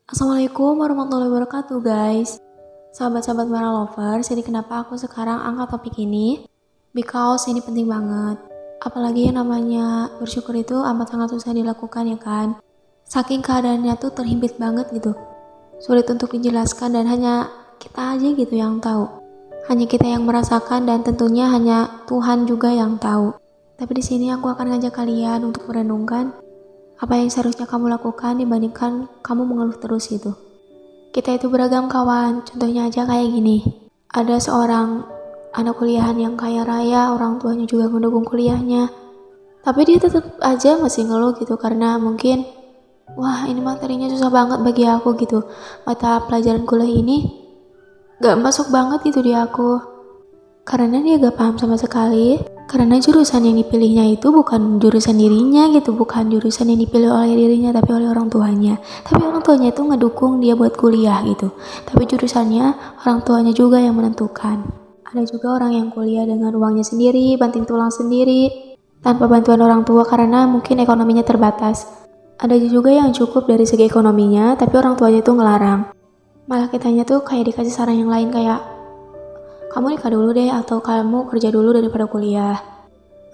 Assalamualaikum warahmatullahi wabarakatuh guys. Sahabat-sahabat Mara Lovers, jadi kenapa aku sekarang angkat topik ini? Because ini penting banget. Apalagi yang namanya bersyukur itu amat sangat susah dilakukan ya kan. Saking keadaannya tuh terhimpit banget gitu. Sulit untuk dijelaskan dan hanya kita aja gitu yang tahu. Hanya kita yang merasakan dan tentunya hanya Tuhan juga yang tahu. Tapi di sini aku akan ngajak kalian untuk merenungkan apa yang seharusnya kamu lakukan dibandingkan kamu mengeluh terus gitu. Kita itu beragam kawan, contohnya aja kayak gini. Ada seorang anak kuliahan yang kaya raya, orang tuanya juga mendukung kuliahnya. Tapi dia tetap aja masih ngeluh gitu karena mungkin, wah ini materinya susah banget bagi aku gitu. Mata pelajaran kuliah ini gak masuk banget gitu di aku. Karena dia gak paham sama sekali. Karena jurusan yang dipilihnya itu bukan jurusan dirinya gitu, bukan jurusan yang dipilih oleh dirinya tapi oleh orang tuanya. Tapi orang tuanya itu ngedukung dia buat kuliah gitu. Tapi jurusannya orang tuanya juga yang menentukan. Ada juga orang yang kuliah dengan uangnya sendiri, banting tulang sendiri, tanpa bantuan orang tua karena mungkin ekonominya terbatas. Ada juga yang cukup dari segi ekonominya, tapi orang tuanya itu ngelarang. Malah kitanya tuh kayak dikasih saran yang lain kayak, kamu nikah dulu deh atau kamu kerja dulu daripada kuliah.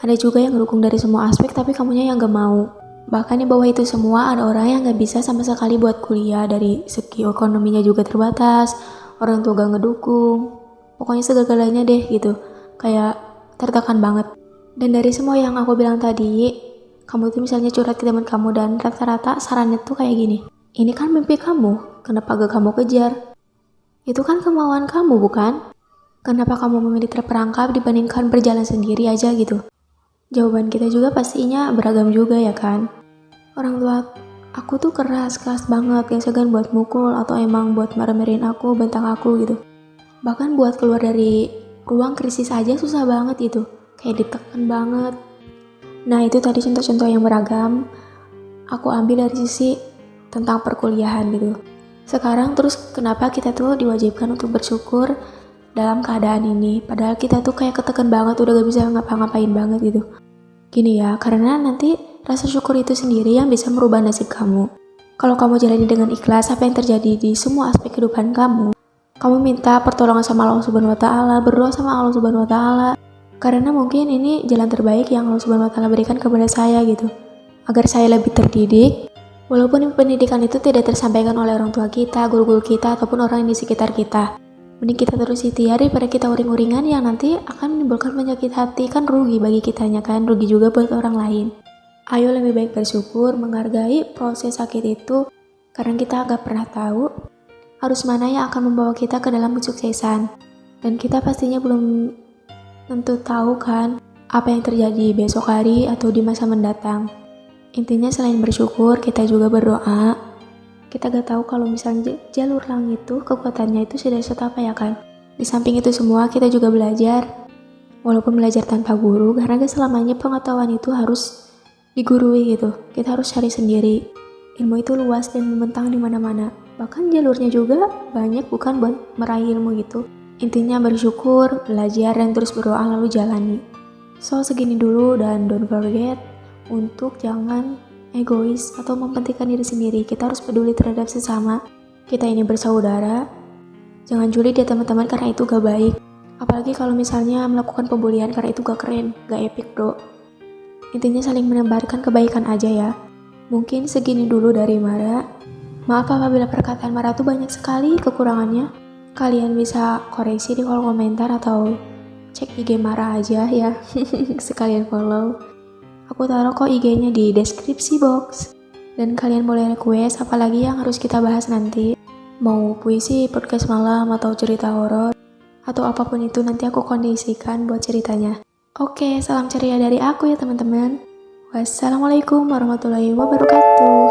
Ada juga yang mendukung dari semua aspek tapi kamunya yang gak mau. Bahkan di bawah itu semua ada orang yang gak bisa sama sekali buat kuliah, dari segi ekonominya juga terbatas, orang tua gak ngedukung. Pokoknya segala-galanya deh gitu, kayak tertekan banget. Dan dari semua yang aku bilang tadi, kamu tuh misalnya curhat ke teman kamu dan rata-rata sarannya tuh kayak gini. Ini kan mimpi kamu, kenapa gak kamu kejar? Itu kan kemauan kamu bukan? Kenapa kamu memilih terperangkap dibandingkan berjalan sendiri aja gitu? Jawaban kita juga pastinya beragam juga ya kan? Orang tua aku tuh keras banget, gak segan buat mukul atau emang buat marah-marahin aku, bentang aku gitu. Bahkan buat keluar dari ruang krisis aja susah banget gitu, kayak ditekan banget. Nah itu tadi contoh-contoh yang beragam, aku ambil dari sisi tentang perkuliahan gitu. Sekarang terus kenapa kita tuh diwajibkan untuk bersyukur dalam keadaan ini, padahal kita tuh kayak ketekan banget, udah gak bisa ngapa-ngapain banget gitu. Gini ya, karena nanti rasa syukur itu sendiri yang bisa merubah nasib kamu. Kalau kamu jalani dengan ikhlas apa yang terjadi di semua aspek kehidupan kamu minta pertolongan sama Allah Subhanahu wa taala, berdoa sama Allah Subhanahu wa taala. Karena mungkin ini jalan terbaik yang Allah Subhanahu wa taala berikan kepada saya gitu. Agar saya lebih terdidik, walaupun pendidikan itu tidak tersampaikan oleh orang tua kita, guru-guru kita ataupun orang di sekitar kita. Mending kita terus ikhtiar daripada kita uring-uringan yang nanti akan menimbulkan penyakit hati, kan rugi bagi kitanya kan, rugi juga buat orang lain. Ayo lebih baik bersyukur, menghargai proses sakit itu, karena kita gak pernah tahu harus mana yang akan membawa kita ke dalam kesuksesan. Dan kita pastinya belum tentu tahu kan apa yang terjadi besok hari atau di masa mendatang. Intinya selain bersyukur, kita juga berdoa. Kita gak tahu kalau misalnya jalur langit itu kekuatannya itu sudah apa ya kan. Di samping itu semua kita juga belajar. Walaupun belajar tanpa guru, karena gak selamanya pengetahuan itu harus digurui gitu. Kita harus cari sendiri. Ilmu itu luas dan membentang di mana-mana. Bahkan jalurnya juga banyak, bukan buat meraih ilmu gitu. Intinya bersyukur, belajar dan terus berdoa lalu jalani. So segini dulu dan don't forget untuk jangan egois atau mementingkan diri sendiri. Kita harus peduli terhadap sesama. Kita ini bersaudara. Jangan julid ya teman-teman, karena itu gak baik. Apalagi kalau misalnya melakukan pembulian, karena itu gak keren, gak epic bro. Intinya saling menebarkan kebaikan aja ya. Mungkin segini dulu dari Mara. Maaf apabila perkataan Mara tuh banyak sekali kekurangannya. Kalian bisa koreksi di kolom komentar atau cek IG Mara aja ya. Sekalian follow. Aku taruh kok IG-nya di deskripsi box. Dan kalian boleh request apalagi yang harus kita bahas nanti. Mau puisi, podcast malam, atau cerita horor, atau apapun itu nanti aku kondisikan buat ceritanya. Oke, salam ceria dari aku ya teman-teman. Wassalamualaikum warahmatullahi wabarakatuh.